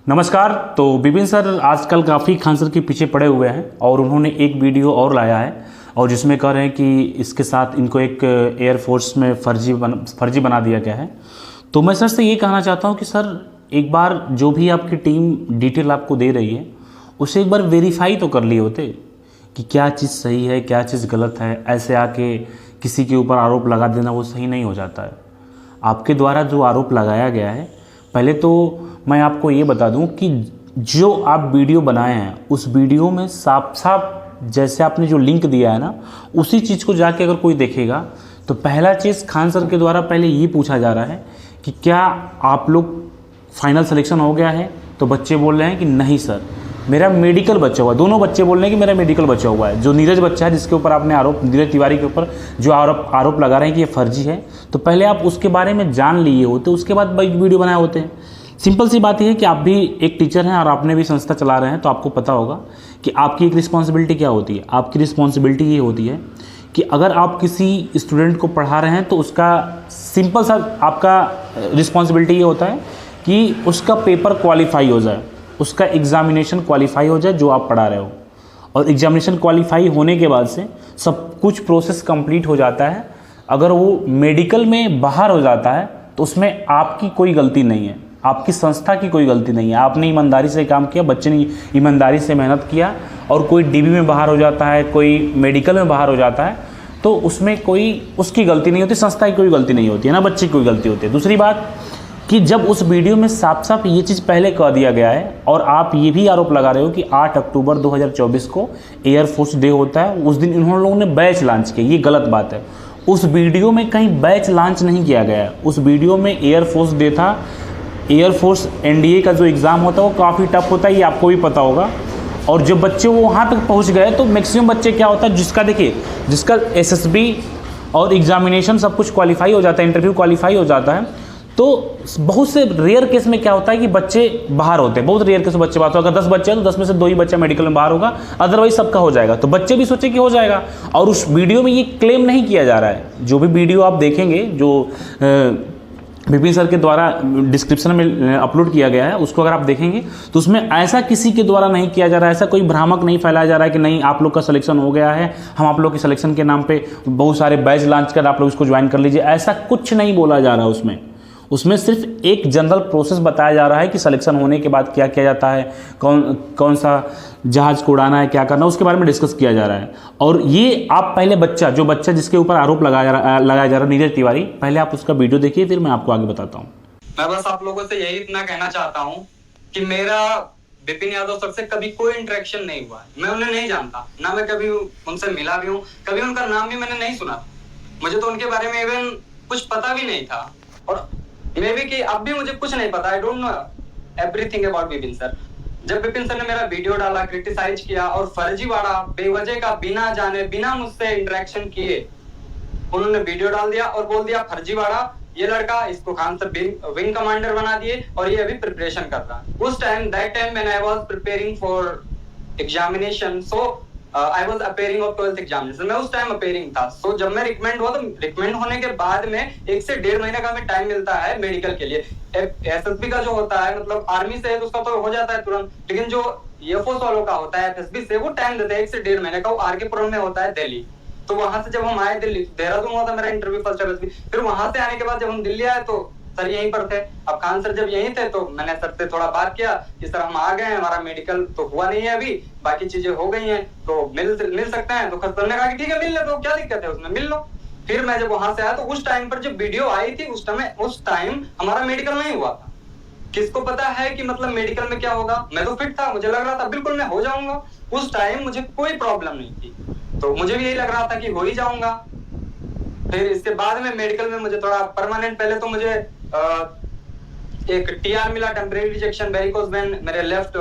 नमस्कार। तो विपिन सर आजकल काफ़ी खान सर के पीछे पड़े हुए हैं और उन्होंने एक वीडियो और लाया है और जिसमें कह रहे हैं कि इसके साथ इनको एक एयरफोर्स में फर्जी बना दिया गया है। तो मैं सर से ये कहना चाहता हूँ कि सर एक बार जो भी आपकी टीम डिटेल आपको दे रही है उसे एक बार वेरीफाई तो कर लिए होते कि क्या चीज़ सही है क्या चीज़ गलत है। ऐसे आके किसी के ऊपर आरोप लगा देना वो सही नहीं हो जाता है। आपके द्वारा जो आरोप लगाया गया है, पहले तो मैं आपको ये बता दूं कि जो आप वीडियो बनाए हैं उस वीडियो में साफ साफ जैसे आपने जो लिंक दिया है ना, उसी चीज़ को जाके अगर कोई देखेगा तो पहला चीज़ खान सर के द्वारा पहले ये पूछा जा रहा है कि क्या आप लोग फाइनल सिलेक्शन हो गया है। तो बच्चे बोल रहे हैं कि नहीं सर, मेरा मेडिकल बचा हुआ है। दोनों बच्चे बोल रहे हैं कि मेरा मेडिकल बचा हुआ है। जो नीरज बच्चा है जिसके ऊपर आपने नीरज तिवारी के ऊपर जो आरोप लगा रहे हैं कि ये फर्जी है, तो पहले आप उसके बारे में जान लिए होते, उसके बाद वीडियो बनाए होते हैं। सिंपल सी बात यह है कि आप भी एक टीचर हैं और आपने भी संस्था चला रहे हैं, तो आपको पता होगा कि आपकी एक रिस्पॉन्सिबिलिटी क्या होती है। आपकी रिस्पॉन्सिबिलिटी ये होती है कि अगर आप किसी स्टूडेंट को पढ़ा रहे हैं तो उसका सिंपल सा आपका रिस्पॉन्सिबिलिटी ये होता है कि उसका पेपर क्वालिफाई हो जाए, उसका एग्जामिनेशन क्वालिफाई हो जाए जो आप पढ़ा रहे हो। और एग्जामिनेशन क्वालिफाई होने के बाद से सब कुछ प्रोसेस कंप्लीट हो जाता है। अगर वो मेडिकल में बाहर हो जाता है तो उसमें आपकी कोई गलती नहीं है, आपकी संस्था की कोई गलती नहीं है। आपने ईमानदारी से काम किया, बच्चे ने ईमानदारी से मेहनत किया और कोई डीबी में बाहर हो जाता है, कोई मेडिकल में बाहर हो जाता है तो उसमें कोई उसकी गलती नहीं होती, संस्था की कोई गलती नहीं होती है, ना बच्चे की कोई गलती होती है। दूसरी बात कि जब उस वीडियो में साफ साफ ये चीज़ पहले कह दिया गया है और आप ये भी आरोप लगा रहे हो कि 8 अक्टूबर 2024 को एयरफोर्स डे होता है, उस दिन इन्होंने लोगों ने बैच लॉन्च किया, ये गलत बात है। उस वीडियो में कहीं बैच लॉन्च नहीं किया गया है। उस वीडियो में एयरफोर्स डे था। एयरफोर्स एनडीए का जो एग्ज़ाम होता है वो काफ़ी टफ होता है, ये आपको भी पता होगा। और जब बच्चे वो वहाँ तक पहुँच गए तो मैक्सिमम बच्चे क्या होता है जिसका एसएसबी और एग्जामिनेशन सब कुछ क्वालिफाई हो जाता है, इंटरव्यू क्वालिफाई हो जाता है, तो बहुत से रेयर केस में क्या होता है कि बच्चे बाहर होते हैं। बहुत रेयर केस में बच्चे बात हो, अगर 10 बच्चे हैं तो 10 में से 2 ही बच्चा मेडिकल में बाहर होगा, अदरवाइज सबका हो जाएगा। तो बच्चे भी सोचे कि हो जाएगा और उस वीडियो में ये क्लेम नहीं किया जा रहा है। जो भी वीडियो आप देखेंगे जो विपिन सर के द्वारा डिस्क्रिप्शन में अपलोड किया गया है, उसको अगर आप देखेंगे तो उसमें ऐसा किसी के द्वारा नहीं किया जा रहा है, ऐसा कोई भ्रामक नहीं फैलाया जा रहा है कि नहीं आप लोग का सिलेक्शन हो गया है, हम आप लोग के सिलेक्शन के नाम पे बहुत सारे बैच लॉन्च कर आप लोग इसको ज्वाइन कर लीजिए, ऐसा कुछ नहीं बोला जा रहा है। उसमें सिर्फ एक जनरल प्रोसेस बताया जा रहा है कि सिलेक्शन होने के बाद क्या किया जाता है, कौन सा जहाज को उड़ाना है, क्या करना है, उसके बारे में डिस्कस किया जा रहा है। और ये आप पहले जो बच्चा जिसके ऊपर आरोप लगाया जा रहा है नीरज तिवारी, पहले आप उसका वीडियो देखिए, फिर मैं आपको आगे बताता हूँ। मैं बस आप लोगों से यही इतना कहना चाहता हूँ कि मेरा विपिन यादव सर से कभी कोई इंटरेक्शन नहीं हुआ। मैं उन्हें नहीं जानता, ना मैं कभी उनसे मिला भी हूँ, कभी उनका नाम भी मैंने नहीं सुना। मुझे तो उनके बारे में इवन कुछ पता भी नहीं था और मे बी कि अब भी मुझे कुछ नहीं पता। I don't know everything about Vipin sir. जब विपिन सर ने मेरा वीडियो डाला, क्रिटिसाइज किया और फर्जीवाड़ा बेवजह का बिना जाने बिना मुझसे इंटरेक्शन किए उन्होंने वीडियो डाल दिया और बोल दिया फर्जीवाड़ा, ये लड़का, इसको खान सर विंग कमांडर बना दिए और ये अभी प्रिपरेशन कर रहा है। उस time that time when I was preparing for examination, so I was appearing of 12th examination. मैं उस टाइम अपेयरिंग था। सो जब मैं रिकमेंड हुआ तो रिकमेंड होने के बाद में 1 से 1.5 महीने का हमें टाइम मिलता है मेडिकल के लिए। एसएसबी का जो होता है, मतलब आर्मी से है तो उसका तो हो जाता है तुरंत, लेकिन जो एयरफोर्स वालों का होता है एफएसबी से, वो टाइम देते हैं 1 से 1.5 महीने का। वो आरके पुरम में होता है दिल्ली। तो वहां से जब हम आए दिल्ली, देहरादून हुआ था मेरा इंटरव्यू फर्स्ट एफएसबी, फिर वहां से आने के बाद जब हम दिल्ली आए तो सर यहीं पर थे। अब खान सर जब यहीं थे तो मैंने सर से थोड़ा बात किया कि सर हम आ गए हैं, हमारा मेडिकल तो हुआ नहीं है अभी, बाकी चीजें हो गई हैं तो मिल सकते हैं। तो सर ने कहा कि ठीक है मिल ले, तो क्या दिक्कत है उसमें, मिल लो। फिर मैं जब वहां से आया तो उस टाइम पर जब वीडियो आई थी उस टाइम हमारा मेडिकल नहीं हुआ था। किसको पता है कि मतलब मेडिकल में क्या होगा। मैं तो फिट था, मुझे लग रहा था बिल्कुल मैं हो जाऊंगा। उस टाइम मुझे कोई प्रॉब्लम नहीं थी, तो मुझे भी यही लग रहा था कि हो ही जाऊंगा। फिर इसके बाद में मेडिकल में मुझे थोड़ा परमानेंट, पहले तो मुझे एक टीआर मिला, टेम्परेरी रिजेक्शन वेरिकोज वेन, मेरे लेफ्ट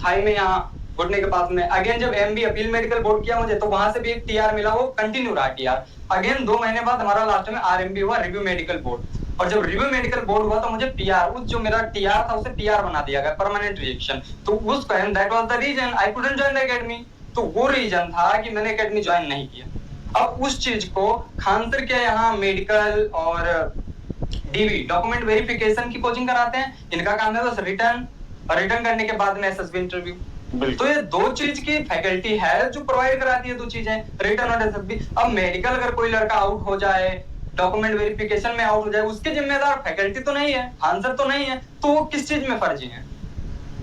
थाई में, यहाँ घुटने के पास में। अगेन जब एमबी अपील मेडिकल बोर्ड किया मुझे, तो वहां से भी एक टीआर मिला, वो कंटिन्यू रहा टीआर। अगेन 2 महीने बाद हमारा लास्ट में आरएमबी हुआ, रिव्यू मेडिकल बोर्ड। और जब रिव्यू मेडिकल बोर्ड हुआ तो मुझे पीआर, उस जो मेरा टीआर था उसे पीआर बना दिया गया, परमानेंट रिजेक्शन। तो उस time that was the reason I couldn't join the academy. तो वो रीजन था कि मैंने एकेडमी ज्वाइन नहीं किया। अब उस चीज को खान सर के यहाँ मेडिकल और डीवी डॉक्यूमेंट वेरिफिकेशन की कोचिंग कराते हैं, इनका काम है बस रिटर्न और रिटर्न करने के बाद में एसएसबी इंटरव्यू। तो ये दो चीज की फैकल्टी है जो प्रोवाइड कराती है, दो चीजें, रिटर्न और एसएसबी। अब मेडिकल अगर कोई लड़का आउट हो जाए, डॉक्यूमेंट वेरिफिकेशन में आउट हो जाए, उसके जिम्मेदार फैकल्टी तो नहीं है, आंसर तो नहीं है, तो वो किस चीज में फर्जी है?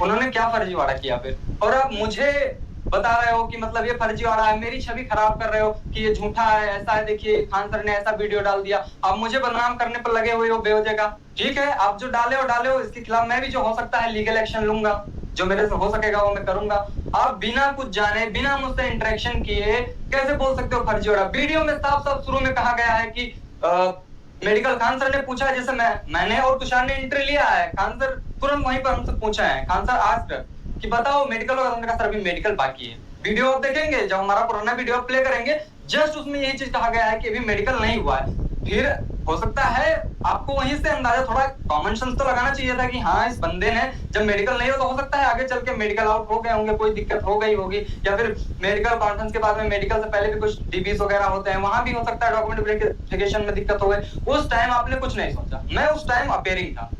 उन्होंने क्या फर्जीवाड़ा किया फिर? और आप मुझे बता रहे हो कि मतलब ये फर्जीवाड़ा है, मेरी छवि खराब कर रहे हो कि ये झूठा है, ऐसा है, देखिए खान सर ने ऐसा वीडियो डाल दिया, आप मुझे बदनाम करने पर लगे हुए हो बेवजह का। ठीक है, आप जो डाले हो इसके खिलाफ मैं भी जो हो सकता है लीगल एक्शन लूंगा, जो मेरे से हो सकेगा वो मैं करूंगा। आप बिना कुछ जाने, बिना मुझसे इंटरेक्शन किए कैसे बोल सकते हो फर्जीवाड़ा? वीडियो में साफ साफ शुरू में कहा गया है कि मेडिकल खान सर ने पूछा, जैसे मैंने और तुषार ने इंटरव्यू लिया है, खान सर तुरंत वहीं पर हमसे पूछा है, खान सर आस्क्ड कि बताओ मेडिकल होगा, हमने कहा सर अभी मेडिकल बाकी है। वीडियो आप देखेंगे, जब हमारा पुराना वीडियो प्ले करेंगे, जस्ट उसमें यही चीज कहा गया है कि अभी मेडिकल नहीं हुआ है। फिर हो सकता है आपको वहीं से अंदाजा, थोड़ा कॉमन सेंस तो लगाना चाहिए था कि हाँ इस बंदे ने जब मेडिकल नहीं हो तो हो सकता है आगे चल के मेडिकल आउट हो गए होंगे, कोई दिक्कत हो गई होगी, या फिर मेडिकल कॉन्फ्रेंस के बाद में मेडिकल से पहले भी कुछ डीबीस वगैरह होते हैं, वहां भी हो सकता है डॉक्यूमेंट वेरिफिकेशन में दिक्कत हो गई। उस टाइम आपने कुछ नहीं सोचा, मैं उस टाइम अपेयरिंग था,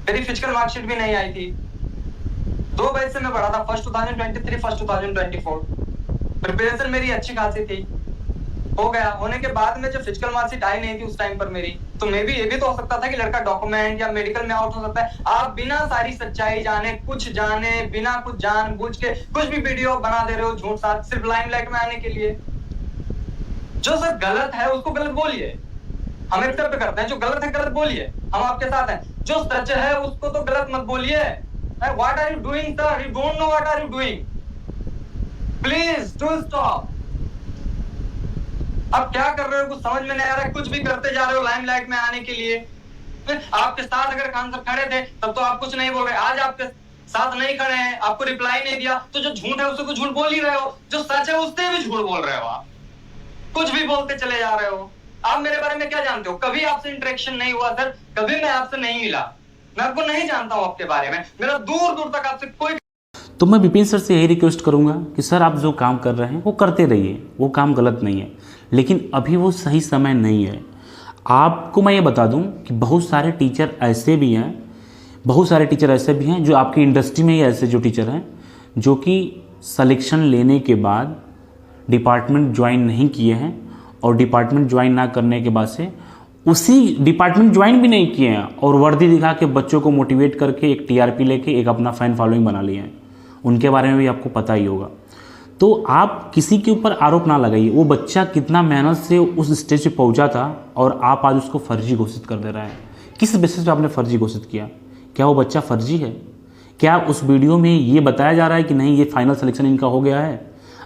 मेरी फिजिकल मार्कशीट भी नहीं आई थी, 2 बैच से मैं पढ़ा था, फर्स्ट 2023 फर्स्ट 2024। प्रिपरेशन मेरी अच्छी खासी थी, हो गया। होने के बाद में जब फिजिकल मार्कशीट आई नहीं थी उस टाइम पर मेरी, तो मे भी ये भी तो हो सकता था कि लड़का डॉक्यूमेंट या मेडिकल में आउट हो सकता है। आप बिना सारी सच्चाई जाने, कुछ जाने बिना, कुछ जान बुझ के कुछ भी वीडियो बना दे रहे हो झूठ साथ, सिर्फ लाइमलाइट में आने के लिए। जो सर गलत है उसको गलत बोलिए, हम एक्सेप्ट करते हैं, जो गलत है गलत बोलिए, हम आपके साथ हैं। जो सच है उसको तो गलत मत बोलिए। What are you doing, sir? You don't know what are you doing? Please do stop. आप क्या कर रहे हो कुछ समझ में नहीं आ रहा है, कुछ भी करते जा रहे हो लाइमलाइट में आने के लिए। आपके साथ अगर खान सर खड़े थे तब तो आप कुछ नहीं बोल रहे, आज आपके साथ नहीं खड़े हैं, आपको रिप्लाई नहीं दिया, तो जो झूठ है उससे तो झूठ बोल ही रहे हो, जो सच है उससे भी झूठ बोल रहे हो, आप कुछ भी बोलते चले जा रहे हो। आप मेरे बारे में क्या जानते हो? कभी आपसे इंटरेक्शन नहीं हुआ सर, कभी मैं आपसे नहीं मिला, मैं आपको नहीं जानता हूं आपके बारे में, मेरा दूर दूर तक आपसे कोई। तो मैं विपिन सर से यही रिक्वेस्ट करूंगा कि सर आप जो काम कर रहे हैं वो करते रहिए, वो काम गलत नहीं है, लेकिन अभी वो सही समय नहीं है। आपको मैं ये बता दूं कि बहुत सारे टीचर ऐसे भी हैं, बहुत सारे टीचर ऐसे भी हैं जो आपकी इंडस्ट्री में ही ऐसे जो टीचर हैं जो कि सिलेक्शन लेने के बाद डिपार्टमेंट ज्वाइन नहीं किए हैं, और डिपार्टमेंट ज्वाइन ना करने के बाद से उसी डिपार्टमेंट ज्वाइन भी नहीं किए हैं और वर्दी दिखा के बच्चों को मोटिवेट करके एक टीआरपी लेके एक अपना फैन फॉलोइंग बना लिए हैं। उनके बारे में भी आपको पता ही होगा। तो आप किसी के ऊपर आरोप ना लगाइए, वो बच्चा कितना मेहनत से उस स्टेज पे पहुंचा था और आप आज उसको फर्जी घोषित कर दे रहे हैं। किस बेसिस पे आपने फर्जी घोषित किया? क्या वो बच्चा फर्जी है? क्या उस वीडियो में ये बताया जा रहा है कि नहीं ये फाइनल सिलेक्शन इनका हो गया है?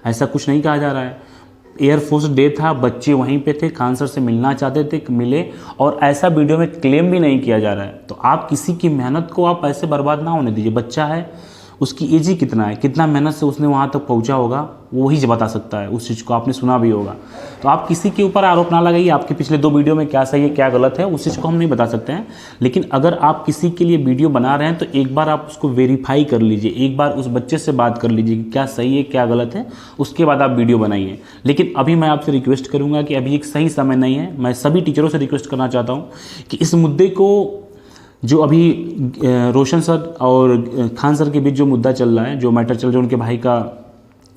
ऐसा कुछ नहीं कहा जा रहा है। एयरफोर्स डे था, बच्चे वहीं पे थे, खान सर से मिलना चाहते थे, मिले, और ऐसा वीडियो में क्लेम भी नहीं किया जा रहा है। तो आप किसी की मेहनत को आप ऐसे बर्बाद ना होने दीजिए। बच्चा है, उसकी एज ही कितना है, कितना मेहनत से उसने वहाँ तक पहुँचा होगा, वो ही बता सकता है उस चीज़ को, आपने सुना भी होगा। तो आप किसी के ऊपर आरोप ना लगाइए। आपके पिछले 2 वीडियो में क्या सही है क्या गलत है उस चीज़ को हम नहीं बता सकते हैं, लेकिन अगर आप किसी के लिए वीडियो बना रहे हैं तो एक बार आप उसको वेरीफाई कर लीजिए, एक बार उस बच्चे से बात कर लीजिए कि क्या सही है क्या गलत है, उसके बाद आप वीडियो बनाइए। लेकिन अभी मैं आपसे रिक्वेस्ट करूँगा कि अभी एक सही समय नहीं है। मैं सभी टीचरों से रिक्वेस्ट करना चाहता हूँ कि इस मुद्दे को, जो अभी रोशन सर और खान सर के बीच जो मुद्दा चल रहा है, जो मैटर चल रहा है, उनके भाई का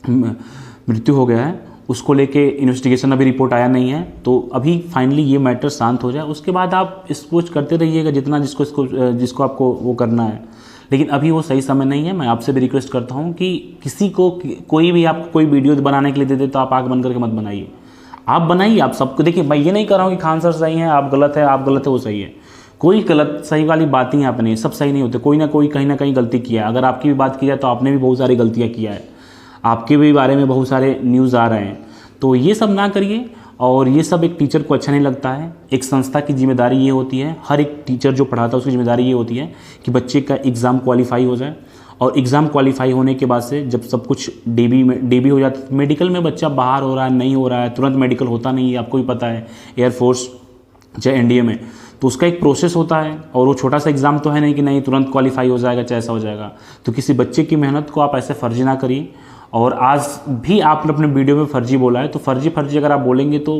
मृत्यु हो गया है, उसको लेके इन्वेस्टिगेशन अभी रिपोर्ट आया नहीं है, तो अभी फाइनली ये मैटर शांत हो जाए, उसके बाद आप स्पोज करते रहिएगा जितना जिसको आपको वो करना है। लेकिन अभी वो सही समय नहीं है। मैं आपसे भी रिक्वेस्ट करता हूँ कि किसी को कोई भी आपको कोई वीडियो बनाने के लिए दे दे तो आप आग बंद करके मत बनाइए। आप बनाइए, आप सबको देखिए। मैं ये नहीं कर रहा हूँ कि खान सर सही हैं आप गलत है, आप गलत है वो सही है। कोई गलत सही वाली बात ही यहाँ पे नहीं, सब सही नहीं होते। कोई ना कोई कहीं ना कहीं गलती किया है। अगर आपकी भी बात की जाए तो आपने भी बहुत सारी गलतियाँ किया है, आपके भी बारे में बहुत सारे न्यूज़ आ रहे हैं। तो ये सब ना करिए, और ये सब एक टीचर को अच्छा नहीं लगता है। एक संस्था की जिम्मेदारी ये होती है, हर एक टीचर जो पढ़ाता है उसकी जिम्मेदारी ये होती है कि बच्चे का एग्ज़ाम क्वालिफाई हो जाए, और एग्ज़ाम क्वालिफाई होने के बाद से जब सब कुछ डीबी हो जाता है, मेडिकल में बच्चा बाहर हो रहा है नहीं हो रहा है, तुरंत मेडिकल होता नहीं है, आपको भी पता है एयरफोर्स चाहे एनडीए में, तो उसका एक प्रोसेस होता है। और वो छोटा सा एग्ज़ाम तो है नहीं कि नहीं तुरंत क्वालिफाई हो जाएगा चाहे ऐसा हो जाएगा। तो किसी बच्चे की मेहनत को आप ऐसे फर्जी ना करिए। और आज भी आपने अपने वीडियो में फर्जी बोला है, तो फर्जी अगर आप बोलेंगे तो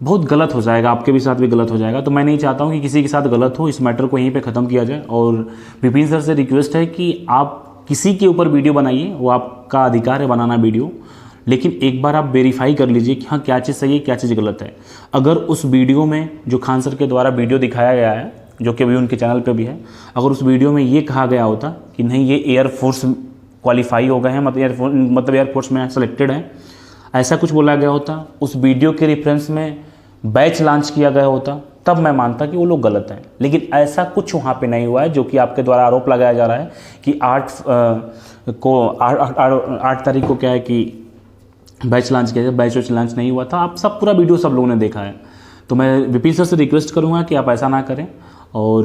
बहुत गलत हो जाएगा, आपके भी साथ भी गलत हो जाएगा। तो मैं नहीं चाहता हूँ कि किसी के साथ गलत हो, इस मैटर को यहीं पे ख़त्म किया जाए। और विपिन सर से रिक्वेस्ट है कि आप किसी के ऊपर वीडियो बनाइए, वो आपका अधिकार है बनाना वीडियो, लेकिन एक बार आप वेरीफाई कर लीजिए कि हाँ क्या चीज़ सही है क्या चीज़ गलत है। अगर उस वीडियो में जो खान सर के द्वारा वीडियो दिखाया गया है, जो कि अभी उनके चैनल पे भी है, अगर उस वीडियो में ये कहा गया होता कि नहीं ये एयरफोर्स क्वालिफाई हो गए हैं, मतलब एयरफोर्स में सेलेक्टेड है, ऐसा कुछ बोला गया होता, उस वीडियो के रेफरेंस में बैच लॉन्च किया गया होता, तब मैं मानता कि वो लोग गलत हैं। लेकिन ऐसा कुछ वहाँ पे नहीं हुआ है, जो कि आपके द्वारा आरोप लगाया जा रहा है कि 8 तारीख को क्या है कि बैच लॉन्च किया जाए। बैच लॉन्च नहीं हुआ था, आप सब पूरा वीडियो सब लोगों ने देखा है। तो मैं विपिन सर से रिक्वेस्ट करूँगा कि आप ऐसा ना करें और